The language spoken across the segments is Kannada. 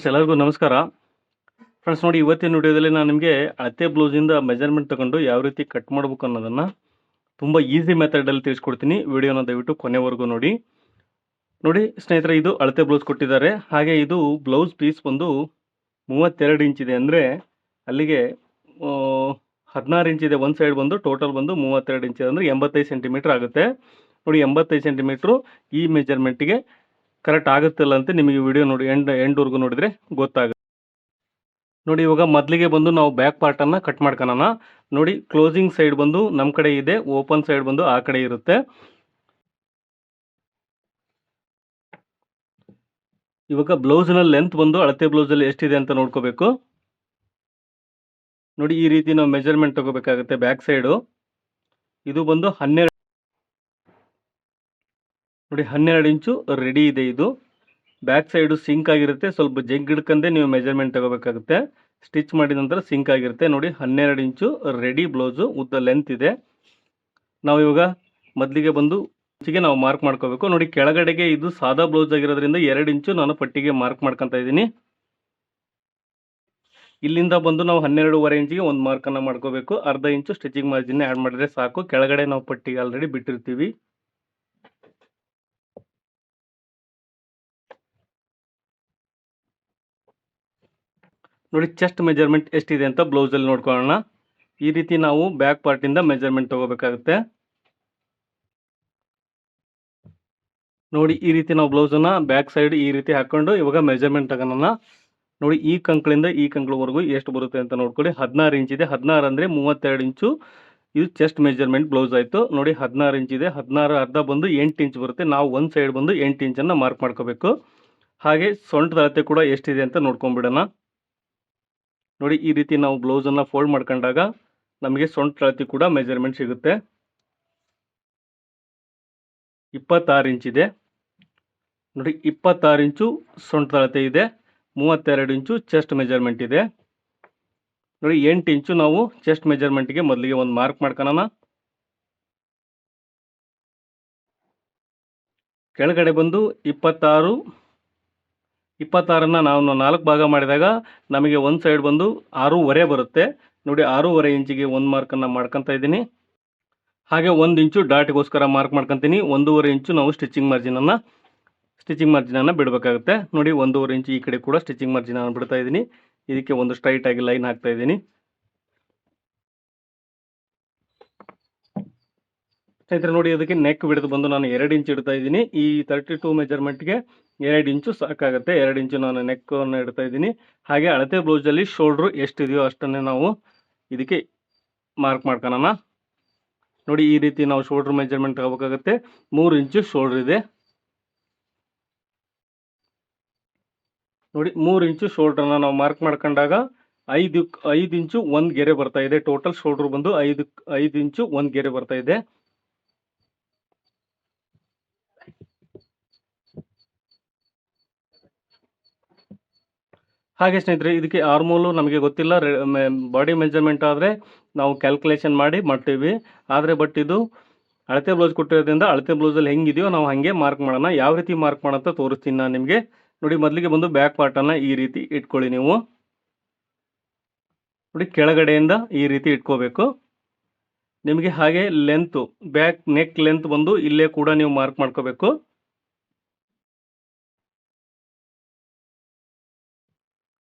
ಎಲ್ಲರಿಗೂ ನಮಸ್ಕಾರ. ಫ್ರೆಂಡ್ಸ್ ನೋಡಿ, ಇವತ್ತಿನ ವಿಡಿಯೋದಲ್ಲಿ ನಾನು ನಿಮಗೆ ಅಳತೆ ಬ್ಲೌಸಿಂದ ಮೆಜರ್ಮೆಂಟ್ ತಗೊಂಡು ಯಾವ ರೀತಿ ಕಟ್ ಮಾಡಬೇಕು ಅನ್ನೋದನ್ನು ತುಂಬ ಈಸಿ ಮೆಥಡಲ್ಲಿ ತಿಳಿಸ್ಕೊಡ್ತೀನಿ. ವಿಡಿಯೋನ ದಯವಿಟ್ಟು ಕೊನೆವರೆಗೂ ನೋಡಿ. ಸ್ನೇಹಿತರೆ, ಇದು ಅಳತೆ ಬ್ಲೌಸ್ ಕೊಟ್ಟಿದ್ದಾರೆ. ಹಾಗೆ ಇದು ಬ್ಲೌಸ್ ಪೀಸ್ ಬಂದು 32 ಇಂಚಿದೆ, ಅಂದರೆ ಅಲ್ಲಿಗೆ 16 ಇಂಚಿದೆ. ಒಂದು ಸೈಡ್ ಬಂದು ಟೋಟಲ್ ಬಂದು 32 ಇಂಚಿದೆ, ಅಂದರೆ 85 ಸೆಂಟಿಮೀಟ್ರ್ ಆಗುತ್ತೆ. ನೋಡಿ, 85 ಸೆಂಟಿಮೀಟ್ರು ಈ ಮೆಜರ್ಮೆಂಟಿಗೆ ಕರೆಕ್ಟ್ ಆಗುತ್ತಿಲ್ಲ ಅಂತ ನಿಮಗೆ ವಿಡಿಯೋ ನೋಡಿ ಎಂಡ್ವರೆಗೂ ನೋಡಿದರೆ ಗೊತ್ತಾಗುತ್ತೆ. ನೋಡಿ, ಇವಾಗ ಮೊದಲಿಗೆ ಬಂದು ನಾವು ಬ್ಯಾಕ್ ಪಾರ್ಟನ್ನು ಕಟ್ ಮಾಡ್ಕೊಳ್ಳೋಣ. ನೋಡಿ, ಕ್ಲೋಸಿಂಗ್ ಸೈಡ್ ಬಂದು ನಮ್ಮ ಕಡೆ ಇದೆ, ಓಪನ್ ಸೈಡ್ ಬಂದು ಆ ಕಡೆ ಇರುತ್ತೆ. ಇವಾಗ ಬ್ಲೌಸ್ನ ಲೆಂತ್ ಬಂದು ಅಳತೆ ಬ್ಲೌಸಲ್ಲಿ ಎಷ್ಟಿದೆ ಅಂತ ನೋಡ್ಕೋಬೇಕು. ನೋಡಿ, ಈ ರೀತಿ ನಾವು ಮೆಜರ್ಮೆಂಟ್ ತಗೋಬೇಕಾಗುತ್ತೆ. ಬ್ಯಾಕ್ ಸೈಡು ಇದು ಬಂದು 12 ನೋಡಿ 12 ಇಂಚು ರೆಡಿ ಇದೆ. ಇದು ಬ್ಯಾಕ್ ಸೈಡು ಸಿಂಕ್ ಆಗಿರುತ್ತೆ. ಸ್ವಲ್ಪ ಜಗ್ ಹಿಡ್ಕಂಡೆ ನೀವು ಮೆಜರ್ಮೆಂಟ್ ತಗೋಬೇಕಾಗುತ್ತೆ. ಸ್ಟಿಚ್ ಮಾಡಿದ ನಂತರ ಸಿಂಕ್ ಆಗಿರುತ್ತೆ. ನೋಡಿ, 12 ಇಂಚು ರೆಡಿ ಬ್ಲೌಸು ಉದ್ದ ಲೆಂತ್ ಇದೆ. ನಾವು ಇವಾಗ ಮೊದಲಿಗೆ ಬಂದು ಇಂಚಿಗೆ ನಾವು ಮಾರ್ಕ್ ಮಾಡ್ಕೋಬೇಕು. ನೋಡಿ, ಕೆಳಗಡೆಗೆ ಇದು ಸಾದಾ ಬ್ಲೌಸ್ ಆಗಿರೋದ್ರಿಂದ 2 ಇಂಚು ನಾನು ಪಟ್ಟಿಗೆ ಮಾರ್ಕ್ ಮಾಡ್ಕೊತಾ ಇದ್ದೀನಿ. ಇಲ್ಲಿಂದ ಬಂದು ನಾವು 12.5 ಇಂಚಿಗೆ ಒಂದು ಮಾರ್ಕನ್ನು ಮಾಡ್ಕೋಬೇಕು. ಅರ್ಧ ಇಂಚು ಸ್ಟಿಚಿಂಗ್ ಮಾರ್ಜಿನ್ ಆ್ಯಡ್ ಮಾಡಿದ್ರೆ ಸಾಕು. ಕೆಳಗಡೆ ನಾವು ಪಟ್ಟಿಗೆ ಆಲ್ರೆಡಿ ಬಿಟ್ಟಿರ್ತೀವಿ. ನೋಡಿ, ಚೆಸ್ಟ್ ಮೆಜರ್ಮೆಂಟ್ ಎಷ್ಟಿದೆ ಅಂತ ಬ್ಲೌಸಲ್ಲಿ ನೋಡ್ಕೊಳ್ಳೋಣ. ಈ ರೀತಿ ನಾವು ಬ್ಯಾಕ್ ಪಾರ್ಟಿಂದ ಮೆಜರ್ಮೆಂಟ್ ತಗೋಬೇಕಾಗುತ್ತೆ. ನೋಡಿ, ಈ ರೀತಿ ನಾವು ಬ್ಲೌಸನ್ನು ಬ್ಯಾಕ್ ಸೈಡ್ ಈ ರೀತಿ ಹಾಕ್ಕೊಂಡು ಇವಾಗ ಮೆಜರ್ಮೆಂಟ್ ತಗೋಣ. ನೋಡಿ, ಈ ಕಂಕ್ಳಿಂದ ಈ ಕಂಕ್ಳವರೆಗೂ ಎಷ್ಟು ಬರುತ್ತೆ ಅಂತ ನೋಡ್ಕೊಳ್ಳಿ. 16 ಇಂಚಿದೆ. 16 ಅಂದರೆ 32 ಇಂಚು. ಇದು ಚೆಸ್ಟ್ ಮೆಜರ್ಮೆಂಟ್ ಬ್ಲೌಸ್ ಆಯಿತು. ನೋಡಿ, 16 ಇಂಚಿದೆ. 16 ಅರ್ಧ ಬಂದು 8 ಇಂಚ್ ಬರುತ್ತೆ. ನಾವು ಒಂದು ಸೈಡ್ ಬಂದು 8 ಇಂಚನ್ನು ಮಾರ್ಕ್ ಮಾಡ್ಕೋಬೇಕು. ಹಾಗೆ ಸೊಂಟದ ಅಳತೆ ಕೂಡ ಎಷ್ಟಿದೆ ಅಂತ ನೋಡ್ಕೊಂಡ್ಬಿಡೋಣ. ನೋಡಿ, ಈ ರೀತಿ ನಾವು ಬ್ಲೌಸನ್ನು ಫೋಲ್ಡ್ ಮಾಡ್ಕೊಂಡಾಗ ನಮಗೆ ಸೊಂಟ ಅಳತೆ ಕೂಡ ಮೆಜರ್ಮೆಂಟ್ ಸಿಗುತ್ತೆ. 26 ಇಂಚಿದೆ. ನೋಡಿ, 26 ಇಂಚು ಸೊಂಟದ ಅಳತೆ ಇದೆ. 32 ಇಂಚು ಚೆಸ್ಟ್ ಮೆಜರ್ಮೆಂಟ್ ಇದೆ. ನೋಡಿ, 8 ಇಂಚು ನಾವು ಚೆಸ್ಟ್ ಮೆಜರ್ಮೆಂಟ್ಗೆ ಮೊದಲಿಗೆ ಒಂದು ಮಾರ್ಕ್ ಮಾಡ್ಕೊಳ್ಳೋಣ. ಕೆಳಗಡೆ ಬಂದು 26ನ್ನು ನಾವು 4 ಭಾಗ ಮಾಡಿದಾಗ ನಮಗೆ ಒಂದು ಸೈಡ್ ಬಂದು 6.5 ಬರುತ್ತೆ. ನೋಡಿ, 6.5 ಇಂಚಿಗೆ ಒಂದು ಮಾರ್ಕನ್ನು ಮಾಡ್ಕೊತಾ ಇದ್ದೀನಿ. ಹಾಗೆ 1 ಇಂಚು ಡಾಟ್ಗೋಸ್ಕರ ಮಾರ್ಕ್ ಮಾಡ್ಕೊತೀನಿ. 1.5 ಇಂಚು ನಾವು ಸ್ಟಿಚಿಂಗ್ ಮಾರ್ಜಿನನ್ನು ಬಿಡಬೇಕಾಗುತ್ತೆ. ನೋಡಿ, 1.5 ಇಂಚು ಈ ಕಡೆ ಕೂಡ ಸ್ಟಿಚಿಂಗ್ ಮಾರ್ಜಿನನ್ನು ಬಿಡ್ತಾ ಇದ್ದೀನಿ. ಇದಕ್ಕೆ ಒಂದು ಸ್ಟ್ರೈಟ್ ಆಗಿ ಲೈನ್ ಹಾಕ್ತಾ ಇದ್ದೀನಿ. ಸ್ನೇಹಿತರೆ, ನೋಡಿ, ಅದಕ್ಕೆ ನೆಕ್ ಬಿಡ್ದು ಬಂದು ನಾನು 2 ಇಂಚು ಇಡ್ತಾ ಇದ್ದೀನಿ. ಈ 32 ಮೆಜರ್ಮೆಂಟ್ಗೆ 2 ಇಂಚು ಸಾಕಾಗುತ್ತೆ. 2 ಇಂಚು ನಾನು ನೆಕ್ಕನ್ನು ಇಡ್ತಾ ಇದ್ದೀನಿ. ಹಾಗೆ ಅಳತೆ ಬ್ಲೌಸಲ್ಲಿ ಶೋಲ್ಡ್ರು ಎಷ್ಟಿದೆಯೋ ಅಷ್ಟನ್ನೇ ನಾವು ಇದಕ್ಕೆ ಮಾರ್ಕ್ ಮಾಡ್ಕೊಳ್ಳೋಣ. ನೋಡಿ, ಈ ರೀತಿ ನಾವು ಶೋಲ್ಡ್ರ್ ಮೆಜರ್ಮೆಂಟ್ ತಗೋಬೇಕಾಗುತ್ತೆ. 3 ಇಂಚು ಶೋಲ್ಡ್ರ್ ಇದೆ. ನೋಡಿ, 3 ಇಂಚು ಶೋಲ್ಡ್ರನ್ನು ನಾವು ಮಾರ್ಕ್ ಮಾಡ್ಕೊಂಡಾಗ 5 ಇಂಚು ಒಂದು ಗೆರೆ ಬರ್ತಾ ಇದೆ. ಟೋಟಲ್ ಶೋಲ್ಡ್ರ್ ಬಂದು 5 ಇಂಚು ಒಂದು ಗೆರೆ ಬರ್ತಾ ಇದೆ. ಹಾಗೆ ಸ್ನೇಹಿತರೆ, ಇದಕ್ಕೆ ಆರ್ಮೋಲು ನಮಗೆ ಗೊತ್ತಿಲ್ಲ. ಬಾಡಿ ಮೆಜರ್ಮೆಂಟ್ ಆದರೆ ನಾವು ಕ್ಯಾಲ್ಕುಲೇಷನ್ ಮಾಡಿ ಮಾಡ್ತೀವಿ. ಆದರೆ ಬಟ್ ಇದು ಅಳತೆ ಬ್ಲೌಸ್ ಕೊಟ್ಟಿರೋದ್ರಿಂದ ಅಳತೆ ಬ್ಲೌಸಲ್ಲಿ ಹೆಂಗಿದೆಯೋ ನಾವು ಹಾಗೆ ಮಾರ್ಕ್ ಮಾಡೋಣ. ಯಾವ ರೀತಿ ಮಾರ್ಕ್ ಮಾಡೋಂತ ತೋರಿಸ್ತೀನಿ ನಾನು ನಿಮಗೆ. ನೋಡಿ, ಮೊದಲಿಗೆ ಬಂದು ಬ್ಯಾಕ್ ಪಾರ್ಟನ್ನು ಈ ರೀತಿ ಇಟ್ಕೊಳ್ಳಿ ನೀವು. ನೋಡಿ, ಕೆಳಗಡೆಯಿಂದ ಈ ರೀತಿ ಇಟ್ಕೋಬೇಕು ನಿಮಗೆ. ಹಾಗೆ ಲೆಂತು ಬ್ಯಾಕ್ ನೆಕ್ ಲೆಂತ್ ಬಂದು ಇಲ್ಲೇ ಕೂಡ ನೀವು ಮಾರ್ಕ್ ಮಾಡ್ಕೋಬೇಕು.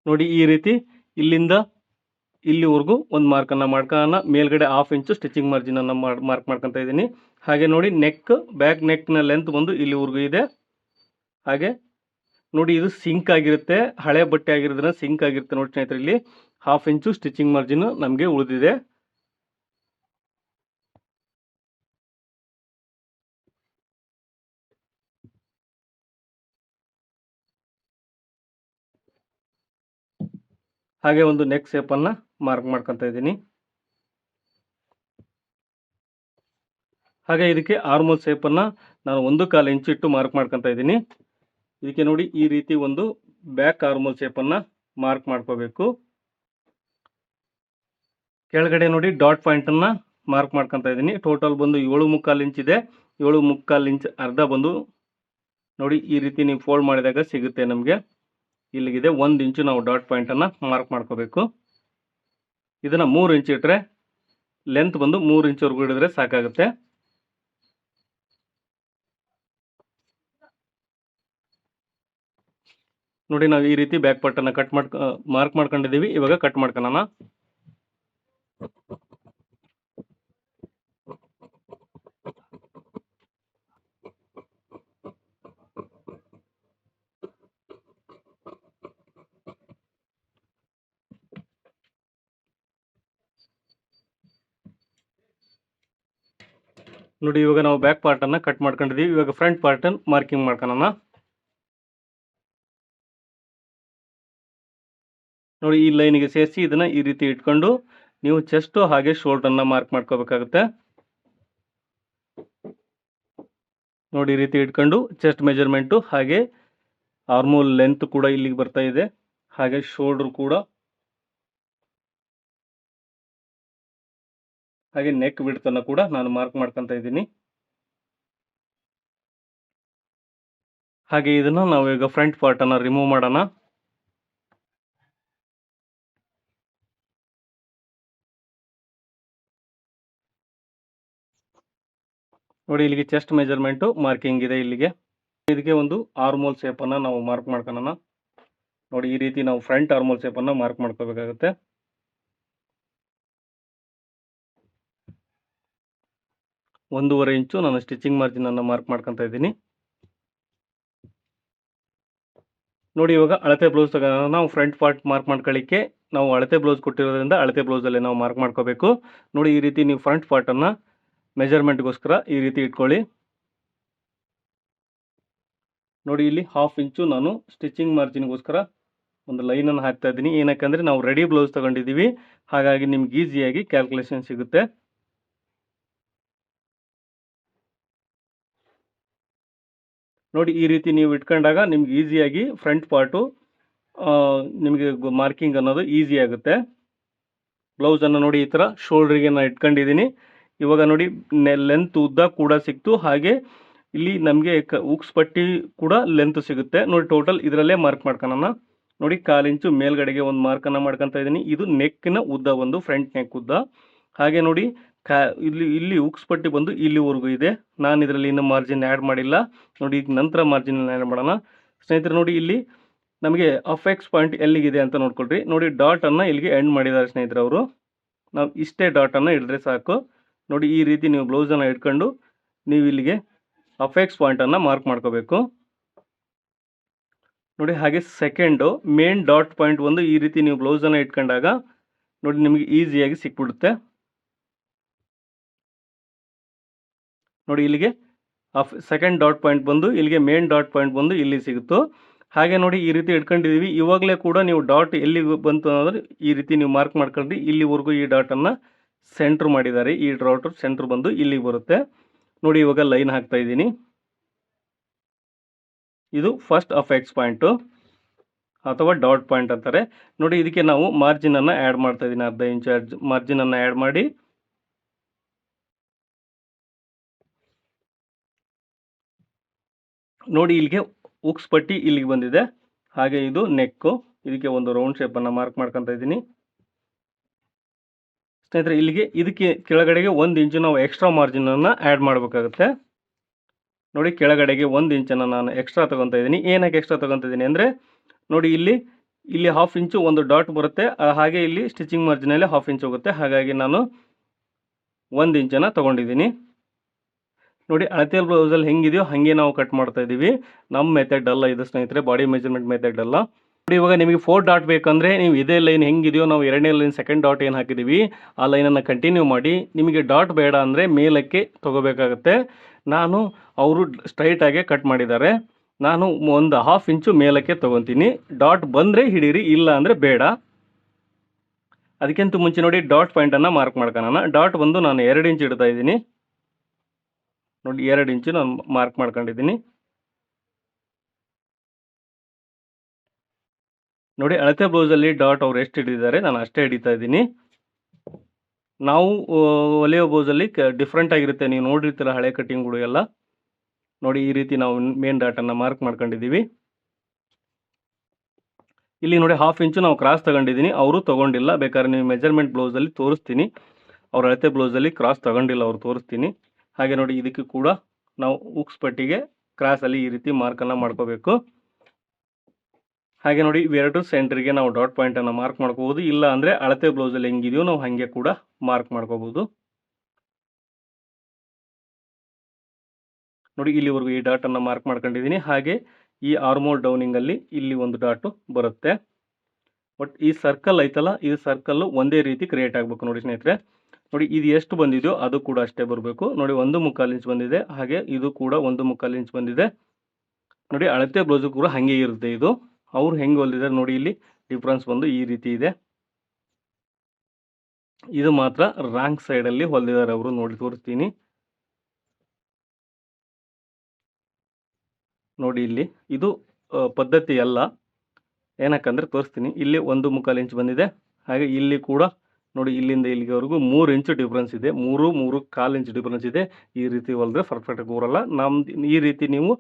ನೋಡಿ, ಈ ರೀತಿ ಇಲ್ಲಿಂದ ಇಲ್ಲಿವರೆಗೂ ಒಂದು ಮಾರ್ಕನ್ನು ಮಾಡ್ಕೊಳ್ಳೋಣ. ಮೇಲ್ಗಡೆ 1/2 ಇಂಚು ಸ್ಟಿಚಿಂಗ್ ಮಾರ್ಜಿನನ್ನು ಮಾರ್ಕ್ ಮಾಡ್ಕೊತಾ ಇದ್ದೀನಿ. ಹಾಗೆ ನೋಡಿ, ಬ್ಯಾಕ್ ನೆಕ್ನ ಲೆಂತ್ ಬಂದು ಇಲ್ಲಿವರೆಗೂ ಇದೆ. ಹಾಗೆ ನೋಡಿ, ಇದು ಸಿಂಕ್ ಆಗಿರುತ್ತೆ. ಹಳೆ ಬಟ್ಟೆ ಆಗಿರೋದ್ರಿಂದ ಸಿಂಕ್ ಆಗಿರುತ್ತೆ. ನೋಡಿ ಸ್ನೇಹಿತರೆ, ಇಲ್ಲಿ 1/2 ಇಂಚು ಸ್ಟಿಚಿಂಗ್ ಮಾರ್ಜಿನ್ ನಮಗೆ ಉಳಿದಿದೆ. ಹಾಗೆ ಒಂದು ನೆಕ್ ಶೇಪನ್ನು ಮಾರ್ಕ್ ಮಾಡ್ಕೊತಾ ಇದ್ದೀನಿ. ಹಾಗೆ ಇದಕ್ಕೆ ಆರ್ಮೋಲ್ ಶೇಪನ್ನು ನಾನು 1/4 ಇಂಚು ಇಟ್ಟು ಮಾರ್ಕ್ ಮಾಡ್ಕೊತಾ ಇದ್ದೀನಿ. ಇದಕ್ಕೆ ನೋಡಿ, ಈ ರೀತಿ ಒಂದು ಬ್ಯಾಕ್ ಆರ್ಮೋಲ್ ಶೇಪನ್ನು ಮಾರ್ಕ್ ಮಾಡ್ಕೋಬೇಕು. ಕೆಳಗಡೆ ನೋಡಿ, ಡಾಟ್ ಪಾಯಿಂಟನ್ನು ಮಾರ್ಕ್ ಮಾಡ್ಕೊತಾ ಇದ್ದೀನಿ. ಟೋಟಲ್ ಬಂದು 7.25 ಇಂಚ್ ಇದೆ. 7.25 ಇಂಚ್ ಅರ್ಧ ಬಂದು ನೋಡಿ ಈ ರೀತಿ ನೀವು ಫೋಲ್ಡ್ ಮಾಡಿದಾಗ ಸಿಗುತ್ತೆ ನಮಗೆ. ಇಲ್ಲಿಗಿದೆ 1 ಇಂಚು ನಾವು ಡಾಟ್ ಪಾಯಿಂಟನ್ನು ಮಾರ್ಕ್ ಮಾಡ್ಕೋಬೇಕು. ಇದನ್ನು 3 ಇಂಚ್ ಇಟ್ಟರೆ ಲೆಂತ್ ಬಂದು 3 ಇಂಚ್ವರೆಗೂ ಹಿಡಿದ್ರೆ ಸಾಕಾಗುತ್ತೆ. ನೋಡಿ ನಾವು ಈ ರೀತಿ ಬ್ಯಾಕ್ ಪಾರ್ಟನ್ನು ಮಾರ್ಕ್ ಮಾಡ್ಕೊಂಡಿದ್ದೀವಿ. ಇವಾಗ ಕಟ್ ಮಾಡ್ಕೊಳ್ಳೋಣ. ನೋಡಿ ಇವಾಗ ನಾವು ಬ್ಯಾಕ್ ಪಾರ್ಟನ್ನು ಕಟ್ ಮಾಡ್ಕೊಂಡಿದ್ದೀವಿ. ಇವಾಗ ಫ್ರಂಟ್ ಪಾರ್ಟನ್ನು ಮಾರ್ಕಿಂಗ್ ಮಾಡ್ಕೊಳ್ಳೋಣ. ನೋಡಿ ಈ ಲೈನಿಗೆ ಸೇರಿಸಿ ಇದನ್ನು ಈ ರೀತಿ ಇಟ್ಕೊಂಡು ನೀವು ಚೆಸ್ಟು ಹಾಗೆ ಶೋಲ್ಡ್ರನ್ನು ಮಾರ್ಕ್ ಮಾಡ್ಕೋಬೇಕಾಗುತ್ತೆ. ನೋಡಿ ಈ ರೀತಿ ಇಟ್ಕೊಂಡು ಚೆಸ್ಟ್ ಮೆಜರ್ಮೆಂಟು ಹಾಗೆ ಆರ್ಮೋಲ್ ಲೆಂತ್ ಕೂಡ ಇಲ್ಲಿಗೆ ಬರ್ತಾ ಇದೆ, ಹಾಗೆ ಶೋಲ್ಡ್ರ್ ಕೂಡ, ಹಾಗೆ ನೆಕ್ ವಿಡ್ತನ್ನು ಕೂಡ ನಾನು ಮಾರ್ಕ್ ಮಾಡ್ಕೊತಾ ಇದ್ದೀನಿ. ಹಾಗೆ ಇದನ್ನು ನಾವು ಈಗ ಫ್ರಂಟ್ ಪಾರ್ಟನ್ನು ರಿಮೂವ್ ಮಾಡೋಣ. ನೋಡಿ ಇಲ್ಲಿಗೆ ಚೆಸ್ಟ್ ಮೆಜರ್ಮೆಂಟು ಮಾರ್ಕಿಂಗ್ ಇದೆ. ಇಲ್ಲಿಗೆ ಇದಕ್ಕೆ ಒಂದು ಆರ್ಮೋಲ್ ಶೇಪನ್ನು ನಾವು ಮಾರ್ಕ್ ಮಾಡ್ಕೊಳ್ಳೋಣ. ನೋಡಿ ಈ ರೀತಿ ನಾವು ಫ್ರಂಟ್ ಆರ್ಮೋಲ್ ಶೇಪನ್ನು ಮಾರ್ಕ್ ಮಾಡ್ಕೋಬೇಕಾಗುತ್ತೆ. 1.5 ಇಂಚು ನಾನು ಸ್ಟಿಚಿಂಗ್ ಮಾರ್ಜಿನನ್ನು ಮಾರ್ಕ್ ಮಾಡ್ಕೊತಾ ಇದ್ದೀನಿ. ನೋಡಿ ಇವಾಗ ಅಳತೆ ಬ್ಲೌಸ್ ತಗೋಣ. ನಾವು ಫ್ರಂಟ್ ಪಾರ್ಟ್ ಮಾರ್ಕ್ ಮಾಡ್ಕೊಳ್ಳಿಕ್ಕೆ ನಾವು ಅಳತೆ ಬ್ಲೌಸ್ ಕೊಟ್ಟಿರೋದ್ರಿಂದ ಅಳತೆ ಬ್ಲೌಸಲ್ಲಿ ನಾವು ಮಾರ್ಕ್ ಮಾಡ್ಕೋಬೇಕು. ನೋಡಿ ಈ ರೀತಿ ನೀವು ಫ್ರಂಟ್ ಪಾರ್ಟನ್ನು ಮೆಜರ್ಮೆಂಟ್ಗೋಸ್ಕರ ಈ ರೀತಿ ಇಟ್ಕೊಳ್ಳಿ. ನೋಡಿ ಇಲ್ಲಿ 1/2 ಇಂಚು ನಾನು ಸ್ಟಿಚಿಂಗ್ ಮಾರ್ಜಿನ್ಗೋಸ್ಕರ ಒಂದು ಲೈನನ್ನು ಹಾಕ್ತಾ ಇದ್ದೀನಿ. ಏನಕ್ಕಂದರೆ ನಾವು ರೆಡಿ ಬ್ಲೌಸ್ ತಗೊಂಡಿದ್ದೀವಿ, ಹಾಗಾಗಿ ನಿಮ್ಗೆ ಈಸಿಯಾಗಿ ಕ್ಯಾಲ್ಕುಲೇಷನ್ ಸಿಗುತ್ತೆ. ನೋಡಿ ಈ ರೀತಿ ನೀವು ಇಟ್ಕೊಂಡಾಗ ನಿಮ್ಗೆ ಈಸಿಯಾಗಿ ಫ್ರಂಟ್ ಪಾರ್ಟು ನಿಮಗೆ ಮಾರ್ಕಿಂಗ್ ಅನ್ನೋದು ಈಸಿ ಆಗುತ್ತೆ. ಬ್ಲೌಸನ್ನು ನೋಡಿ ಈ ಥರ ಶೋಲ್ಡ್ರಿಗೆ ನಾನು ಇಟ್ಕೊಂಡಿದ್ದೀನಿ. ಇವಾಗ ನೋಡಿ ಲೆಂತ್ ಉದ್ದ ಕೂಡ ಸಿಕ್ತು, ಹಾಗೆ ಇಲ್ಲಿ ನಮಗೆ ಉಕ್ಸ್ ಪಟ್ಟಿ ಕೂಡ ಲೆಂತ್ ಸಿಗುತ್ತೆ. ನೋಡಿ ಟೋಟಲ್ ಇದರಲ್ಲೇ ಮಾರ್ಕ್ ಮಾಡ್ಕೊಳ್ಳೋಣ. ನೋಡಿ 1/4 ಇಂಚು ಮೇಲ್ಗಡೆಗೆ ಒಂದು ಮಾರ್ಕನ್ನು ಮಾಡ್ಕೊತಾ ಇದ್ದೀನಿ. ಇದು ನೆಕ್ಕಿನ ಉದ್ದ, ಒಂದು ಫ್ರಂಟ್ ನೆಕ್ ಉದ್ದ. ಹಾಗೆ ನೋಡಿ ಇಲ್ಲಿ ಉಕ್ಸ್ ಪಟ್ಟಿ ಬಂದು ಇಲ್ಲಿವರೆಗೂ ಇದೆ. ನಾನು ಇದರಲ್ಲಿ ಇನ್ನೂ ಮಾರ್ಜಿನ್ ಆ್ಯಡ್ ಮಾಡಿಲ್ಲ. ನೋಡಿ ಈಗ ನಂತರ ಮಾರ್ಜಿನ್ ಆ್ಯಡ್ ಮಾಡೋಣ. ಸ್ನೇಹಿತರೆ ನೋಡಿ ಇಲ್ಲಿ ನಮಗೆ ಅಫೆಕ್ಸ್ ಪಾಯಿಂಟ್ ಎಲ್ಲಿಗಿದೆ ಅಂತ ನೋಡ್ಕೊಳ್ರಿ. ನೋಡಿ ಡಾಟನ್ನು ಇಲ್ಲಿಗೆ ಎಂಡ್ ಮಾಡಿದ್ದಾರೆ ಸ್ನೇಹಿತರೆ ಅವರು. ನಾವು ಇಷ್ಟೇ ಡಾಟನ್ನು ಹಿಡಿದ್ರೆ ಸಾಕು. ನೋಡಿ ಈ ರೀತಿ ನೀವು ಬ್ಲೌಸನ್ನು ಇಟ್ಕೊಂಡು ನೀವು ಇಲ್ಲಿಗೆ ಅಫೆಕ್ಸ್ ಪಾಯಿಂಟನ್ನು ಮಾರ್ಕ್ ಮಾಡ್ಕೋಬೇಕು. ನೋಡಿ ಹಾಗೆ ಸೆಕೆಂಡು ಮೇನ್ ಡಾಟ್ ಪಾಯಿಂಟ್ ಒಂದು ಈ ರೀತಿ ನೀವು ಬ್ಲೌಸನ್ನು ಇಟ್ಕೊಂಡಾಗ ನೋಡಿ ನಿಮಗೆ ಈಸಿಯಾಗಿ ಸಿಕ್ಬಿಡುತ್ತೆ. ನೋಡಿ ಇಲ್ಲಿಗೆ ಸೆಕೆಂಡ್ ಡಾಟ್ ಪಾಯಿಂಟ್ ಬಂದು ಇಲ್ಲಿಗೆ ಮೇನ್ ಡಾಟ್ ಪಾಯಿಂಟ್ ಬಂದು ಇಲ್ಲಿ ಸಿಗುತ್ತೋ. ಹಾಗೆ ನೋಡಿ ಈ ರೀತಿ ಇಟ್ಕೊಂಡಿದ್ದೀವಿ. ಇವಾಗಲೇ ಕೂಡ ನೀವು ಡಾಟ್ ಎಲ್ಲಿಗೆ ಬಂತು ಅನ್ನೋದ್ರೆ ಈ ರೀತಿ ನೀವು ಮಾರ್ಕ್ ಮಾಡ್ಕೊಂಡ್ರಿ. ಇಲ್ಲಿವರೆಗೂ ಈ ಡಾಟನ್ನು ಸೆಂಟ್ರ್ ಮಾಡಿದ್ದಾರೆ. ಈ ಡಾಟ್ ಸೆಂಟ್ರ್ ಬಂದು ಇಲ್ಲಿಗೆ ಬರುತ್ತೆ. ನೋಡಿ ಇವಾಗ ಲೈನ್ ಹಾಕ್ತಾ ಇದ್ದೀನಿ. ಇದು ಫಸ್ಟ್ ಅಫೆಕ್ಸ್ ಪಾಯಿಂಟು ಅಥವಾ ಡಾಟ್ ಪಾಯಿಂಟ್ ಅಂತಾರೆ. ನೋಡಿ ಇದಕ್ಕೆ ನಾವು ಮಾರ್ಜಿನನ್ನು ಆ್ಯಡ್ ಮಾಡ್ತಾ ಇದ್ದೀನಿ. 1/2 ಇಂಚು ಮಾರ್ಜಿನನ್ನು ಆ್ಯಡ್ ಮಾಡಿ ನೋಡಿ ಇಲ್ಲಿಗೆ ಉಕ್ಸ್ ಪಟ್ಟಿ ಇಲ್ಲಿಗೆ ಬಂದಿದೆ. ಹಾಗೆ ಇದು ನೆಕ್ಕು, ಇದಕ್ಕೆ ಒಂದು ರೌಂಡ್ ಶೇಪನ್ನು ಮಾರ್ಕ್ ಮಾಡ್ಕೊತಾ ಇದ್ದೀನಿ. ಸ್ನೇಹಿತರೆ ಇಲ್ಲಿಗೆ ಇದಕ್ಕೆ ಕೆಳಗಡೆಗೆ 1 ಇಂಚು ನಾವು ಎಕ್ಸ್ಟ್ರಾ ಮಾರ್ಜಿನನ್ನು ಆ್ಯಡ್ ಮಾಡಬೇಕಾಗುತ್ತೆ. ನೋಡಿ ಕೆಳಗಡೆಗೆ 1 ಇಂಚನ್ನು ನಾನು ಎಕ್ಸ್ಟ್ರಾ ತೊಗೊತಾ ಇದ್ದೀನಿ. ಏನಕ್ಕೆ ಎಕ್ಸ್ಟ್ರಾ ತೊಗೊತಾ ಇದ್ದೀನಿ ಅಂದರೆ ನೋಡಿ ಇಲ್ಲಿ 1/2 ಇಂಚು ಒಂದು ಡಾಟ್ ಬರುತ್ತೆ, ಹಾಗೆ ಇಲ್ಲಿ ಸ್ಟಿಚಿಂಗ್ ಮಾರ್ಜಿನಲ್ಲಿ 1/2 ಇಂಚ್ ಹೋಗುತ್ತೆ. ಹಾಗಾಗಿ ನಾನು 1 ಇಂಚನ್ನು ತೊಗೊಂಡಿದ್ದೀನಿ. ನೋಡಿ ಅಳತೆ ಬ್ಲೌಸಲ್ಲಿ ಹೆಂಗಿದೆಯೋ ಹಾಗೆ ನಾವು ಕಟ್ ಮಾಡ್ತಾ ಇದ್ದೀವಿ. ನಮ್ಮ ಮೆಥಡ್ ಅಲ್ಲ ಇದು ಸ್ನೇಹಿತರೆ, ಬಾಡಿ ಮೆಜರ್ಮೆಂಟ್ ಮೆಥಡ್ ಅಲ್ಲ. ನೋಡಿ ಇವಾಗ ನಿಮಗೆ 4 ಡಾಟ್ ಬೇಕಂದರೆ ನೀವು ಇದೇ ಲೈನ್ ಹೆಂಗಿದೆಯೋ ನಾವು 2ನೇ ಲೈನ್ ಸೆಕೆಂಡ್ ಡಾಟ್ ಏನು ಹಾಕಿದ್ದೀವಿ ಆ ಲೈನನ್ನು ಕಂಟಿನ್ಯೂ ಮಾಡಿ. ನಿಮಗೆ ಡಾಟ್ ಬೇಡ ಅಂದರೆ ಮೇಲಕ್ಕೆ ತೊಗೋಬೇಕಾಗತ್ತೆ. ನಾನು ಅವರು ಸ್ಟ್ರೈಟಾಗೆ ಕಟ್ ಮಾಡಿದ್ದಾರೆ, ನಾನು ಒಂದು 1/2 ಇಂಚು ಮೇಲಕ್ಕೆ ತೊಗೊತೀನಿ. ಡಾಟ್ ಬಂದರೆ ಹಿಡೀರಿ, ಇಲ್ಲ ಅಂದರೆ ಬೇಡ. ಅದಕ್ಕಿಂತ ಮುಂಚೆ ನೋಡಿ ಡಾಟ್ ಪಾಯಿಂಟನ್ನು ಮಾರ್ಕ್ ಮಾಡ್ಕೊಳ್ಳೋಣ. ಡಾಟ್ ಬಂದು ನಾನು 2 ಇಂಚ್ ಇಡ್ತಾ ಇದ್ದೀನಿ. ನೋಡಿ 2 ಇಂಚು ನಾನು ಮಾರ್ಕ್ ಮಾಡ್ಕೊಂಡಿದ್ದೀನಿ. ನೋಡಿ ಅಳತೆ ಬ್ಲೌಸಲ್ಲಿ ಡಾಟ್ ಅವ್ರು ಎಷ್ಟು ಹಿಡಿದಿದ್ದಾರೆ ನಾನು ಅಷ್ಟೇ ಹಿಡಿತಾ ಇದ್ದೀನಿ. ನಾವು ಹೊಲಿಯೋ ಬ್ಲೌಸಲ್ಲಿ ಡಿಫ್ರೆಂಟ್ ಆಗಿರುತ್ತೆ, ನೀವು ನೋಡಿರ್ತೀರ ಹಳೆ ಕಟ್ಟಿಂಗ್ಗಳು ಎಲ್ಲ. ನೋಡಿ ಈ ರೀತಿ ನಾವು ಮೇನ್ ಡಾಟನ್ನು ಮಾರ್ಕ್ ಮಾಡ್ಕೊಂಡಿದ್ದೀವಿ. ಇಲ್ಲಿ ನೋಡಿ 1/2 ಇಂಚು ನಾವು ಕ್ರಾಸ್ ತಗೊಂಡಿದ್ದೀನಿ, ಅವರು ತಗೊಂಡಿಲ್ಲ. ಬೇಕಾದ್ರೆ ನೀವು ಮೆಜರ್ಮೆಂಟ್ ಬ್ಲೌಸಲ್ಲಿ ತೋರಿಸ್ತೀನಿ, ಅವ್ರ ಅಳತೆ ಬ್ಲೌಸಲ್ಲಿ ಕ್ರಾಸ್ ತಗೊಂಡಿಲ್ಲ, ಅವ್ರು ತೋರಿಸ್ತೀನಿ. ಹಾಗೆ ನೋಡಿ ಇದಕ್ಕೆ ಕೂಡ ನಾವು ಉಕ್ಸ್ ಪಟ್ಟಿಗೆ ಕ್ರಾಸಲ್ಲಿ ಈ ರೀತಿ ಮಾರ್ಕನ್ನು ಮಾಡ್ಕೋಬೇಕು. ಹಾಗೆ ನೋಡಿ ಇವೆರಡು ಸೆಂಟ್ರಿಗೆ ನಾವು ಡಾಟ್ ಪಾಯಿಂಟನ್ನು ಮಾರ್ಕ್ ಮಾಡ್ಕೋಬೋದು. ಇಲ್ಲ ಅಂದರೆ ಅಳತೆ ಬ್ಲೌಸಲ್ಲಿ ಹೆಂಗಿದೆಯೋ ನಾವು ಹಾಗೆ ಕೂಡ ಮಾರ್ಕ್ ಮಾಡ್ಕೋಬೋದು. ನೋಡಿ ಇಲ್ಲಿವರೆಗೂ ಈ ಡಾಟನ್ನು ಮಾರ್ಕ್ ಮಾಡ್ಕೊಂಡಿದ್ದೀನಿ. ಹಾಗೆ ಈ ಆರ್ಮೋಲ್ ಡೌನಿಂಗಲ್ಲಿ ಇಲ್ಲಿ ಒಂದು ಡಾಟು ಬರುತ್ತೆ. ಬಟ್ ಈ ಸರ್ಕಲ್ ಐತಲ್ಲ, ಈ ಸರ್ಕಲ್ಲು ಒಂದೇ ರೀತಿ ಕ್ರಿಯೇಟ್ ಆಗಬೇಕು ನೋಡಿ ಸ್ನೇಹಿತರೆ. ನೋಡಿ ಇದು ಎಷ್ಟು ಬಂದಿದೆಯೋ ಅದು ಕೂಡ ಅಷ್ಟೇ ಬರಬೇಕು. ನೋಡಿ 1.25 ಇಂಚ್ ಬಂದಿದೆ, ಹಾಗೆ ಇದು ಕೂಡ 1.25 ಇಂಚ್ ಬಂದಿದೆ. ನೋಡಿ ಅಳತೆ ಬ್ಲೌಸು ಕೂಡ ಹಾಗೆ ಇರುತ್ತೆ. ಇದು ಅವ್ರು ಹೆಂಗೆ ಹೊಲಿದಿದ್ದಾರೆ ನೋಡಿ, ಇಲ್ಲಿ ಡಿಫ್ರೆನ್ಸ್ ಬಂದು ಈ ರೀತಿ ಇದೆ. ಇದು ಮಾತ್ರ ರಾಂಗ್ ಸೈಡಲ್ಲಿ ಹೊಲಿದಿದ್ದಾರೆ ಅವರು, ನೋಡಿ ತೋರಿಸ್ತೀನಿ. ನೋಡಿ ಇಲ್ಲಿ ಇದು ಪದ್ಧತಿ ಅಲ್ಲ, ಏನಕ್ಕಂದರೆ ತೋರಿಸ್ತೀನಿ. ಇಲ್ಲಿ 1.25 ಇಂಚ್ ಬಂದಿದೆ, ಹಾಗೆ ಇಲ್ಲಿ ಕೂಡ ನೋಡಿ ಇಲ್ಲಿಂದ ಇಲ್ಲಿವರೆಗೂ 3 ಇಂಚು ಡಿಫ್ರೆನ್ಸ್ ಇದೆ. 3.25 ಇಂಚ್ ಡಿಫ್ರೆನ್ಸ್ ಇದೆ. ಈ ರೀತಿ ಹೊಲಿದ್ರೆ ಪರ್ಫೆಕ್ಟಾಗಿ ಬರಲ್ಲ. ನಮ್ದು ಈ ರೀತಿ ನೀವು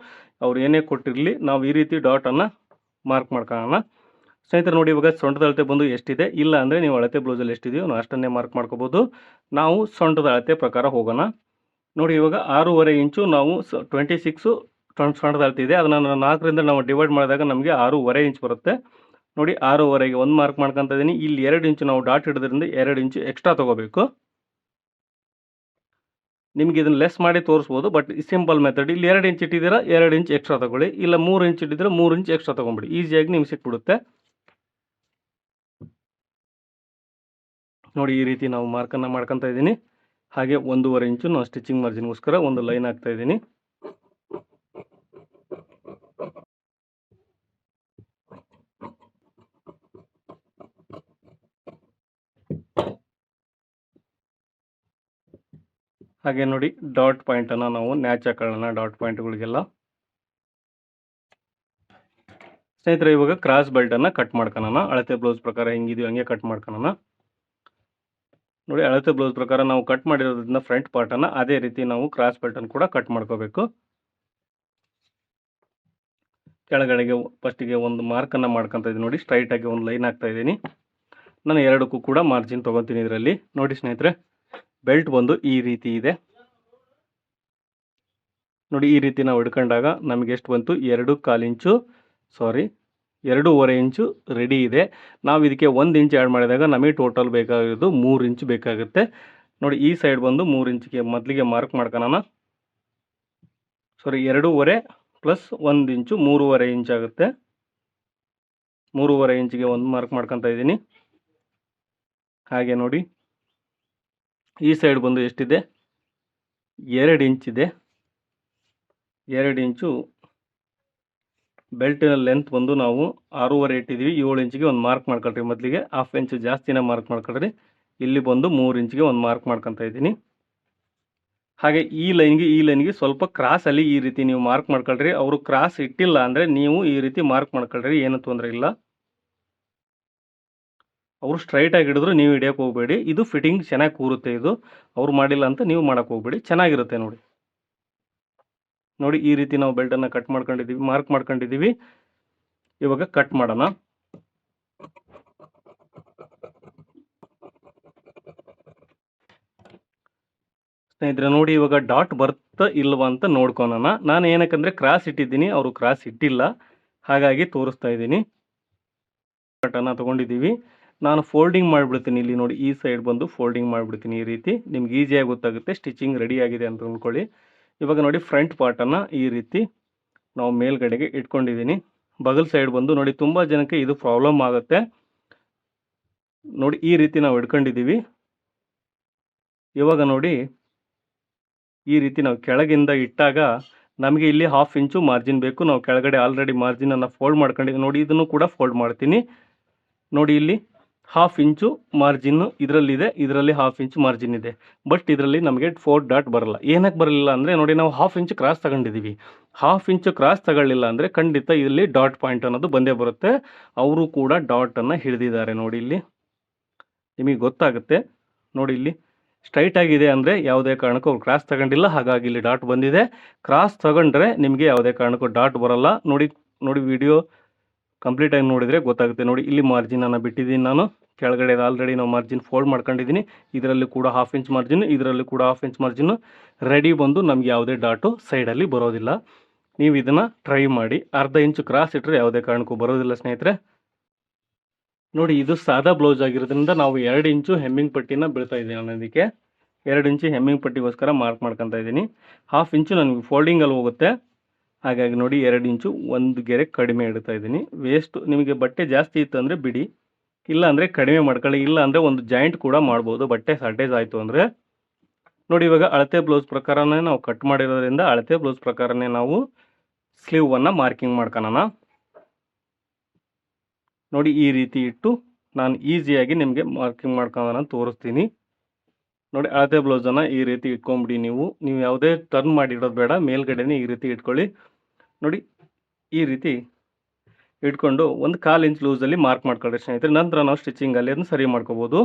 ಅವ್ರು ಏನೇ ಕೊಟ್ಟಿರಲಿ, ನಾವು ಈ ರೀತಿ ಡಾಟನ್ನು ಮಾರ್ಕ್ ಮಾಡ್ಕೊಳ್ಳೋಣ ಸ್ನೇಹಿತರೆ. ನೋಡಿ ಇವಾಗ ಸೊಂಟದ ಅಳತೆ ಬಂದು ಎಷ್ಟಿದೆ, ಇಲ್ಲ ಅಂದರೆ ನೀವು ಅಳತೆ ಬ್ಲೌಸಲ್ಲಿ ಎಷ್ಟಿದೆಯೋ ನಾವು ಅಷ್ಟನ್ನೇ ಮಾರ್ಕ್ ಮಾಡ್ಕೋಬೋದು. ನಾವು ಸೊಂಟದ ಅಳತೆ ಪ್ರಕಾರ ಹೋಗೋಣ. ನೋಡಿ ಇವಾಗ 6.5 ಇಂಚು ನಾವು 26 ಸೊಂಟದ ಅಳತೆ ಇದೆ. ಅದನ್ನು 4ರಿಂದ ನಾವು ಡಿವೈಡ್ ಮಾಡಿದಾಗ ನಮಗೆ 6.5 ಇಂಚ್ ಬರುತ್ತೆ. ನೋಡಿ 6.5ಗೆ 1 ಮಾರ್ಕ್ ಮಾಡ್ಕೊತಾ ಇದ್ದೀನಿ. ಇಲ್ಲಿ 2 ಇಂಚು ನಾವು ಡಾಟ್ ಹಿಡಿದ್ರಿಂದ 2 ಇಂಚು ಎಕ್ಸ್ಟ್ರಾ ತೊಗೋಬೇಕು. ನಿಮಗೆ ಇದನ್ನು ಲೆಸ್ ಮಾಡಿ ತೋರಿಸ್ಬೋದು, ಬಟ್ ಸಿಂಪಲ್ ಮೆಥಡ್. ಇಲ್ಲಿ 2 ಇಂಚ್ ಇಟ್ಟಿದ್ದೀರಾ, 2 ಇಂಚ್ ಎಕ್ಸ್ಟ್ರಾ ತೊಗೊಳ್ಳಿ. ಇಲ್ಲ 3 ಇಂಚ್ ಇಟ್ಟಿದ್ರೆ 3 ಇಂಚ್ ಎಕ್ಸ್ಟ್ರಾ ತೊಗೊಂಬಿಡಿ, ಈಸಿಯಾಗಿ ನಿಮ್ಗೆ ಸಿಕ್ಬಿಡುತ್ತೆ. ನೋಡಿ ಈ ರೀತಿ ನಾವು ಮಾರ್ಕನ್ನು ಮಾಡ್ಕೊತಾ ಇದ್ದೀನಿ. ಹಾಗೆ 1.5 ಇಂಚು ನಾವು ಸ್ಟಿಚಿಂಗ್ ಮಾರ್ಜಿನ್ಗೋಸ್ಕರ ಒಂದು ಲೈನ್ ಹಾಕ್ತಾ ಇದ್ದೀನಿ. ಹಾಗೆ ನೋಡಿ ಡಾಟ್ ಪಾಯಿಂಟನ್ನು ನಾವು ನ್ಯಾಚ್ ಹಾಕೊಳ್ಳೋಣ ಡಾಟ್ ಪಾಯಿಂಟ್ಗಳಿಗೆಲ್ಲ. ಸ್ನೇಹಿತರೆ ಇವಾಗ ಕ್ರಾಸ್ ಬೆಲ್ಟನ್ನು ಕಟ್ ಮಾಡ್ಕೊಳ್ಳೋಣ. ಅಳತೆ ಬ್ಲೌಸ್ ಪ್ರಕಾರ ಹೆಂಗಿದೆಯೋ ಹಂಗೆ ಕಟ್ ಮಾಡ್ಕೊಳ್ಳೋಣ. ನೋಡಿ ಅಳತೆ ಬ್ಲೌಸ್ ಪ್ರಕಾರ ನಾವು ಕಟ್ ಮಾಡಿರೋದ್ರಿಂದ ಫ್ರಂಟ್ ಪಾರ್ಟನ್ನು ಅದೇ ರೀತಿ ನಾವು ಕ್ರಾಸ್ ಬೆಲ್ಟನ್ನು ಕೂಡ ಕಟ್ ಮಾಡ್ಕೋಬೇಕು. ಕೆಳಗಡೆಗೆ ಫಸ್ಟಿಗೆ ಒಂದು ಮಾರ್ಕನ್ನು ಮಾಡ್ಕೊತಾ ಇದ್ದೀನಿ. ನೋಡಿ ಸ್ಟ್ರೈಟಾಗಿ ಒಂದು ಲೈನ್ ಹಾಕ್ತಾ ಇದ್ದೀನಿ. ನಾನು ಎರಡಕ್ಕೂ ಕೂಡ ಮಾರ್ಜಿನ್ ತೊಗೊತೀನಿ ಇದರಲ್ಲಿ. ನೋಡಿ ಸ್ನೇಹಿತರೆ ಬೆಲ್ಟ್ ಬಂದು ಈ ರೀತಿ ಇದೆ. ನೋಡಿ ಈ ರೀತಿ ನಾವು ಹಿಡ್ಕೊಂಡಾಗ ನಮಗೆ ಎಷ್ಟು ಬಂತು, 2.25 ಇಂಚು 2.5 ಇಂಚು ರೆಡಿ ಇದೆ. ನಾವು ಇದಕ್ಕೆ 1 ಇಂಚ್ ಆ್ಯಡ್ ಮಾಡಿದಾಗ ನಮಗೆ ಟೋಟಲ್ ಬೇಕಾಗಿರೋದು 3 ಇಂಚ್ ಬೇಕಾಗುತ್ತೆ. ನೋಡಿ ಈ ಸೈಡ್ ಬಂದು 3 ಇಂಚಿಗೆ ಮೊದಲಿಗೆ ಮಾರ್ಕ್ ಮಾಡ್ಕೊಳ್ಳೋಣ. 2.5 ಪ್ಲಸ್ 1 ಇಂಚು 3.5 ಇಂಚ್ ಆಗುತ್ತೆ. 3.5 ಇಂಚಿಗೆ 1 ಮಾರ್ಕ್ ಮಾಡ್ಕೊತಾ ಇದ್ದೀನಿ. ಹಾಗೆ ನೋಡಿ ಈ ಸೈಡ್ ಬಂದು ಎಷ್ಟಿದೆ, 2 ಇಂಚ್ ಇದೆ. 2 ಇಂಚು ಬೆಲ್ಟಿನ ಲೆಂತ್ ಬಂದು ನಾವು 6.5 ಇಟ್ಟಿದ್ದೀವಿ. 7 ಇಂಚಿಗೆ ಒಂದು ಮಾರ್ಕ್ ಮಾಡ್ಕೊಳ್ರಿ. ಮೊದಲಿಗೆ 1/2 ಇಂಚು ಜಾಸ್ತಿನೇ ಮಾರ್ಕ್ ಮಾಡ್ಕೊಳ್ರಿ. ಇಲ್ಲಿ ಬಂದು 3 ಇಂಚಿಗೆ ಒಂದು ಮಾರ್ಕ್ ಮಾಡ್ಕೊತಾ ಇದ್ದೀನಿ. ಹಾಗೆ ಈ ಲೈನ್ಗೆ ಸ್ವಲ್ಪ ಕ್ರಾಸಲ್ಲಿ ಈ ರೀತಿ ನೀವು ಮಾರ್ಕ್ ಮಾಡ್ಕೊಳ್ರಿ. ಅವರು ಕ್ರಾಸ್ ಇಟ್ಟಿಲ್ಲ ಅಂದರೆ ನೀವು ಈ ರೀತಿ ಮಾರ್ಕ್ ಮಾಡ್ಕೊಳ್ರಿ, ಏನು ತೊಂದರೆ ಇಲ್ಲ. ಅವರು ಸ್ಟ್ರೈಟಾಗಿ ಹಿಡಿದ್ರು ನೀವು ಹಿಡಿಯೋಕೆ ಹೋಗಬೇಡಿ. ಇದು ಫಿಟ್ಟಿಂಗ್ ಚೆನ್ನಾಗಿ ಕೂರುತ್ತೆ. ಇದು ಅವ್ರು ಮಾಡಿಲ್ಲ ಅಂತ ನೀವು ಮಾಡೋಕ್ಕೆ ಹೋಗಬೇಡಿ, ಚೆನ್ನಾಗಿರುತ್ತೆ ನೋಡಿ. ನೋಡಿ ಈ ರೀತಿ ನಾವು ಬೆಲ್ಟನ್ನು ಕಟ್ ಮಾಡ್ಕೊಂಡಿದ್ದೀವಿ, ಮಾರ್ಕ್ ಮಾಡ್ಕೊಂಡಿದ್ದೀವಿ. ಇವಾಗ ಕಟ್ ಮಾಡೋಣ. ಸ್ನೇಹಿತರೆ ನೋಡಿ ಇವಾಗ ಡಾಟ್ ಬರ್ತಾ ಇಲ್ವಾ ಅಂತ ನೋಡ್ಕೊಳೋಣ. ನಾನು ಏನಕ್ಕಂದರೆ ಕ್ರಾಸ್ ಇಟ್ಟಿದ್ದೀನಿ, ಅವರು ಕ್ರಾಸ್ ಇಟ್ಟಿಲ್ಲ, ಹಾಗಾಗಿ ತೋರಿಸ್ತಾ ಇದ್ದೀನಿ. ಕಟನ್ನು ತೊಗೊಂಡಿದ್ದೀವಿ. ನಾನು ಫೋಲ್ಡಿಂಗ್ ಮಾಡಿಬಿಡ್ತೀನಿ. ಇಲ್ಲಿ ನೋಡಿ ಈ ಸೈಡ್ ಬಂದು ಫೋಲ್ಡಿಂಗ್ ಮಾಡಿಬಿಡ್ತೀನಿ. ಈ ರೀತಿ ನಿಮ್ಗೆ ಈಸಿಯಾಗಿ ಗೊತ್ತಾಗುತ್ತೆ, ಸ್ಟಿಚಿಂಗ್ ರೆಡಿ ಆಗಿದೆ ಅಂತ ಅಂದ್ಕೊಳ್ಳಿ. ಇವಾಗ ನೋಡಿ ಫ್ರಂಟ್ ಪಾರ್ಟನ್ನು ಈ ರೀತಿ ನಾವು ಮೇಲ್ಗಡೆಗೆ ಇಟ್ಕೊಂಡಿದ್ದೀನಿ. ಬಗಲ್ ಸೈಡ್ ಬಂದು ನೋಡಿ ತುಂಬ ಜನಕ್ಕೆ ಇದು ಪ್ರಾಬ್ಲಮ್ ಆಗುತ್ತೆ. ನೋಡಿ ಈ ರೀತಿ ನಾವು ಇಟ್ಕೊಂಡಿದ್ದೀವಿ. ಇವಾಗ ನೋಡಿ ಈ ರೀತಿ ನಾವು ಕೆಳಗಿಂದ ಇಟ್ಟಾಗ ನಮಗೆ ಇಲ್ಲಿ 1/2 ಇಂಚು ಮಾರ್ಜಿನ್ ಬೇಕು. ನಾವು ಕೆಳಗಡೆ ಆಲ್ರೆಡಿ ಮಾರ್ಜಿನನ್ನು ಫೋಲ್ಡ್ ಮಾಡ್ಕೊಂಡಿದ್ದೀವಿ. ನೋಡಿ ಇದನ್ನು ಕೂಡ ಫೋಲ್ಡ್ ಮಾಡ್ತೀನಿ. ನೋಡಿ ಇಲ್ಲಿ 1/2 ಇಂಚು ಮಾರ್ಜಿನ್ನು ಇದರಲ್ಲಿದೆ, ಇದರಲ್ಲಿ 1/2 ಇಂಚು ಮಾರ್ಜಿನ್ ಇದೆ. ಬಟ್ ಇದರಲ್ಲಿ ನಮಗೆ 4 ಡಾಟ್ ಬರಲ್ಲ. ಏನಕ್ಕೆ ಬರಲಿಲ್ಲ ಅಂದರೆ ನೋಡಿ ನಾವು 1/2 ಇಂಚು ಕ್ರಾಸ್ ತಗೊಂಡಿದ್ದೀವಿ. 1/2 ಇಂಚು ಕ್ರಾಸ್ ತಗೊಳ್ಳಿಲ್ಲ ಅಂದರೆ ಖಂಡಿತ ಇಲ್ಲಿ ಡಾಟ್ ಪಾಯಿಂಟ್ ಅನ್ನೋದು ಬಂದೇ ಬರುತ್ತೆ. ಅವರು ಕೂಡ ಡಾಟನ್ನು ಹಿಡಿದಿದ್ದಾರೆ. ನೋಡಿ ಇಲ್ಲಿ ನಿಮಗೆ ಗೊತ್ತಾಗುತ್ತೆ. ನೋಡಿ ಇಲ್ಲಿ ಸ್ಟ್ರೈಟ್ ಆಗಿದೆ ಅಂದರೆ ಯಾವುದೇ ಕಾರಣಕ್ಕೂ ಅವ್ರು ಕ್ರಾಸ್ ತಗೊಂಡಿಲ್ಲ, ಹಾಗಾಗಿ ಇಲ್ಲಿ ಡಾಟ್ ಬಂದಿದೆ. ಕ್ರಾಸ್ ತಗೊಂಡ್ರೆ ನಿಮಗೆ ಯಾವುದೇ ಕಾರಣಕ್ಕೂ ಡಾಟ್ ಬರಲ್ಲ. ನೋಡಿ ವಿಡಿಯೋ ಕಂಪ್ಲೀಟಾಗಿ ನೋಡಿದರೆ ಗೊತ್ತಾಗುತ್ತೆ. ನೋಡಿ ಇಲ್ಲಿ ಮಾರ್ಜಿನನ್ನು ಬಿಟ್ಟಿದ್ದೀನಿ ನಾನು. ಕೆಳಗಡೆ ಆಲ್ರೆಡಿ ನಾವು ಮಾರ್ಜಿನ್ ಫೋಲ್ಡ್ ಮಾಡ್ಕೊಂಡಿದ್ದೀನಿ. ಇದರಲ್ಲಿ ಕೂಡ 1/2 ಇಂಚ್ ಮಾರ್ಜಿನ್, ಇದರಲ್ಲಿ ಕೂಡ 1/2 ಇಂಚ್ ಮಾರ್ಜಿನ್ ರೆಡಿ ಬಂದು ನಮಗೆ ಯಾವುದೇ ಡಾಟು ಸೈಡಲ್ಲಿ ಬರೋದಿಲ್ಲ. ನೀವು ಇದನ್ನು ಟ್ರೈ ಮಾಡಿ. ಅರ್ಧ ಇಂಚು ಕ್ರಾಸ್ ಇಟ್ಟರೆ ಯಾವುದೇ ಕಾರಣಕ್ಕೂ ಬರೋದಿಲ್ಲ ಸ್ನೇಹಿತರೆ. ನೋಡಿ ಇದು ಸಾದಾ ಬ್ಲೌಸ್ ಆಗಿರೋದ್ರಿಂದ ನಾವು 2 ಇಂಚು ಹೆಮ್ಮಿಂಗ್ ಪಟ್ಟಿನ ಬೀಳ್ತಾ ಇದ್ದೀನಿ ನಾನು. ಇದಕ್ಕೆ 2 ಇಂಚು ಹೆಮ್ಮಿಂಗ್ ಪಟ್ಟಿಗೋಸ್ಕರ ಮಾರ್ಕ್ ಮಾಡ್ಕೊತಾ ಇದ್ದೀನಿ. 1/2 ಇಂಚು ನನಗೆ ಫೋಲ್ಡಿಂಗಲ್ಲಿ ಹೋಗುತ್ತೆ. ಹಾಗಾಗಿ ನೋಡಿ 2 ಇಂಚು ಒಂದು ಗೆರೆ ಕಡಿಮೆ ಇಡ್ತಾ ಇದ್ದೀನಿ. ವೇಸ್ಟ್ ನಿಮಗೆ ಬಟ್ಟೆ ಜಾಸ್ತಿ ಇತ್ತು ಅಂದರೆ ಬಿಡಿ, ಇಲ್ಲ ಅಂದರೆ ಕಡಿಮೆ ಮಾಡ್ಕೊಳ್ಳಿ. ಇಲ್ಲ ಅಂದರೆ ಒಂದು ಜಾಯಿಂಟ್ ಕೂಡ ಮಾಡ್ಬೋದು ಬಟ್ಟೆ ಶಾರ್ಟೇಜ್ ಆಯಿತು ಅಂದರೆ. ನೋಡಿ ಇವಾಗ ಅಳತೆ ಬ್ಲೌಸ್ ಪ್ರಕಾರನೇ ನಾವು ಕಟ್ ಮಾಡಿರೋದ್ರಿಂದ ಅಳತೆ ಬ್ಲೌಸ್ ಪ್ರಕಾರನೇ ನಾವು ಸ್ಲೀವನ್ನು ಮಾರ್ಕಿಂಗ್ ಮಾಡ್ಕೊಳ್ಳೋಣ. ನೋಡಿ ಈ ರೀತಿ ಇಟ್ಟು ನಾನು ಈಸಿಯಾಗಿ ನಿಮಗೆ ಮಾರ್ಕಿಂಗ್ ಮಾಡ್ಕೊಳ್ಳೋಣ ತೋರಿಸ್ತೀನಿ. ನೋಡಿ ಅಳತೆ ಬ್ಲೌಸನ್ನು ಈ ರೀತಿ ಇಟ್ಕೊಂಬಿಡಿ. ನೀವು ಯಾವುದೇ ಟರ್ನ್ ಮಾಡಿಡೋದು ಬೇಡ, ಮೇಲ್ಗಡೆನೇ ಈ ರೀತಿ ಇಟ್ಕೊಳ್ಳಿ. ನೋಡಿ ಈ ರೀತಿ ಇಟ್ಕೊಂಡು ಒಂದು 1/4 ಇಂಚ್ ಲೂಸಲ್ಲಿ ಮಾರ್ಕ್ ಮಾಡ್ಕೊಳ್ಳಿ ಸ್ನೇಹಿತರೆ. ನಂತರ ನಾವು ಸ್ಟಿಚಿಂಗಲ್ಲಿ ಅದನ್ನು ಸರಿ ಮಾಡ್ಕೋಬೋದು.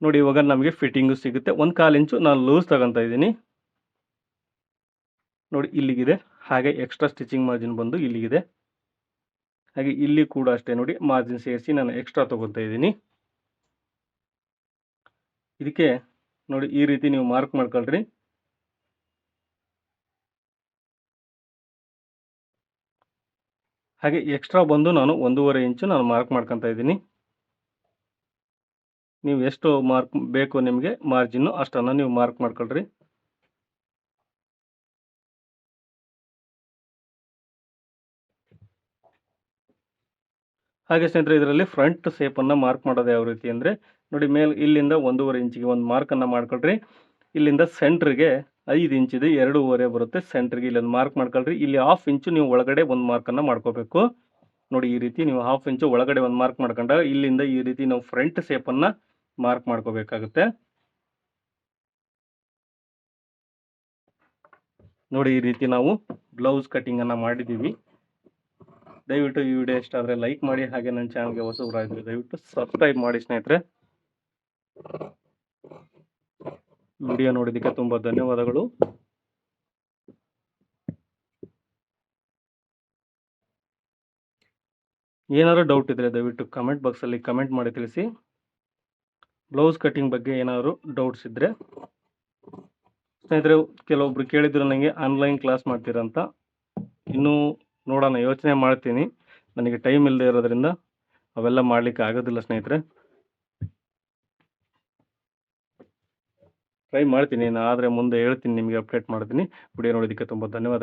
ನೋಡಿ ಇವಾಗ ನಮಗೆ ಫಿಟ್ಟಿಂಗು ಸಿಗುತ್ತೆ. 1/4 ಇಂಚು ನಾನು ಲೂಸ್ ತಗೊತಾ ಇದ್ದೀನಿ. ನೋಡಿ ಇಲ್ಲಿಗಿದೆ. ಹಾಗೆ ಎಕ್ಸ್ಟ್ರಾ ಸ್ಟಿಚಿಂಗ್ ಮಾರ್ಜಿನ್ ಬಂದು ಇಲ್ಲಿಗಿದೆ. ಹಾಗೆ ಇಲ್ಲಿ ಕೂಡ ಅಷ್ಟೇ ನೋಡಿ ಮಾರ್ಜಿನ್ ಸೇರಿಸಿ ನಾನು ಎಕ್ಸ್ಟ್ರಾ ತೊಗೊತಾ ಇದ್ದೀನಿ. ಇದಕ್ಕೆ ನೋಡಿ ಈ ರೀತಿ ನೀವು ಮಾರ್ಕ್ ಮಾಡ್ಕೊಳ್ರಿ. ಹಾಗೆ ಎಕ್ಸ್ಟ್ರಾ ಬಂದು ನಾನು 1.5 ಇಂಚು ನಾನು ಮಾರ್ಕ್ ಮಾಡ್ಕೊತಾ ಇದ್ದೀನಿ. ನೀವು ಎಷ್ಟು ಮಾರ್ಕ್ ಬೇಕು ನಿಮಗೆ ಮಾರ್ಜಿನ್ನು ಅಷ್ಟನ್ನು ನೀವು ಮಾರ್ಕ್ ಮಾಡ್ಕೊಳ್ರಿ. ಹಾಗೆ ಸ್ನೇಹಿತರೆ ಇದರಲ್ಲಿ ಫ್ರಂಟ್ ಶೇಪನ್ನು ಮಾರ್ಕ್ ಮಾಡೋದು ಯಾವ ರೀತಿ ಅಂದರೆ ನೋಡಿ ಇಲ್ಲಿಂದ 1.5 ಇಂಚಿಗೆ ಒಂದು ಮಾರ್ಕನ್ನು ಮಾಡ್ಕೊಳ್ರಿ. ಇಲ್ಲಿಂದ ಸೆಂಟ್ರಿಗೆ 5 ಇಂಚಿದೆ 2.5 ಬರುತ್ತೆ. ಸೆಂಟ್ರಿಗೆ ಇಲ್ಲೊಂದು ಮಾರ್ಕ್ ಮಾಡ್ಕೊಳ್ರಿ. ಇಲ್ಲಿ 1/2 ಇಂಚು ನೀವು ಒಳಗಡೆ ಒಂದು ಮಾರ್ಕನ್ನು ಮಾಡ್ಕೋಬೇಕು. ನೋಡಿ ಈ ರೀತಿ ನೀವು 1/2 ಇಂಚು ಒಳಗಡೆ ಒಂದು ಮಾರ್ಕ್ ಮಾಡ್ಕೊಂಡಾಗ ಇಲ್ಲಿಂದ ಈ ರೀತಿ ನಾವು ಫ್ರಂಟ್ ಶೇಪನ್ನು ಮಾರ್ಕ್ ಮಾಡ್ಕೋಬೇಕಾಗುತ್ತೆ. ನೋಡಿ ಈ ರೀತಿ ನಾವು ಬ್ಲೌಸ್ ಕಟಿಂಗನ್ನು ಮಾಡಿದ್ದೀವಿ. ದಯವಿಟ್ಟು ಈ ವಿಡಿಯೋ ಇಷ್ಟ ಆದರೆ ಲೈಕ್ ಮಾಡಿ. ಹಾಗೆ ನನ್ನ ಚಾನಲ್ಗೆ ಹೊಸಬರಾಗಿದ್ದರೆ ದಯವಿಟ್ಟು ಸಬ್ಸ್ಕ್ರೈಬ್ ಮಾಡಿ ಸ್ನೇಹಿತರೆ. ವಿಡಿಯೋ ನೋಡಿದ್ದಕ್ಕೆ ತುಂಬ ಧನ್ಯವಾದಗಳು. ಏನಾದರೂ ಡೌಟ್ ಇದ್ದರೆ ದಯವಿಟ್ಟು ಕಮೆಂಟ್ ಬಾಕ್ಸಲ್ಲಿ ಕಮೆಂಟ್ ಮಾಡಿ ತಿಳಿಸಿ. ಬ್ಲೌಸ್ ಕಟಿಂಗ್ ಬಗ್ಗೆ ಏನಾದರೂ ಡೌಟ್ಸ್ ಇದ್ದರೆ ಸ್ನೇಹಿತರೆ, ಕೆಲವೊಬ್ರು ಕೇಳಿದ್ರು ನನಗೆ ಆನ್ಲೈನ್ ಕ್ಲಾಸ್ ಮಾಡ್ತೀರಂತ. ಇನ್ನೂ ನೋಡೋಣ, ಯೋಚನೆ ಮಾಡ್ತೀನಿ. ನನಗೆ ಟೈಮ್ ಇಲ್ಲದೆ ಇರೋದ್ರಿಂದ ಅವೆಲ್ಲ ಮಾಡಲಿಕ್ಕೆ ಆಗೋದಿಲ್ಲ ಸ್ನೇಹಿತರೆ. ಟ್ರೈ ಮಾಡ್ತೀನಿ, ಆದರೆ ಮುಂದೆ ಹೇಳ್ತೀನಿ, ನಿಮಗೆ ಅಪ್ಡೇಟ್ ಮಾಡ್ತೀನಿ. ವಿಡಿಯೋ ನೋಡೋದಕ್ಕೆ ತುಂಬ ಧನ್ಯವಾದ.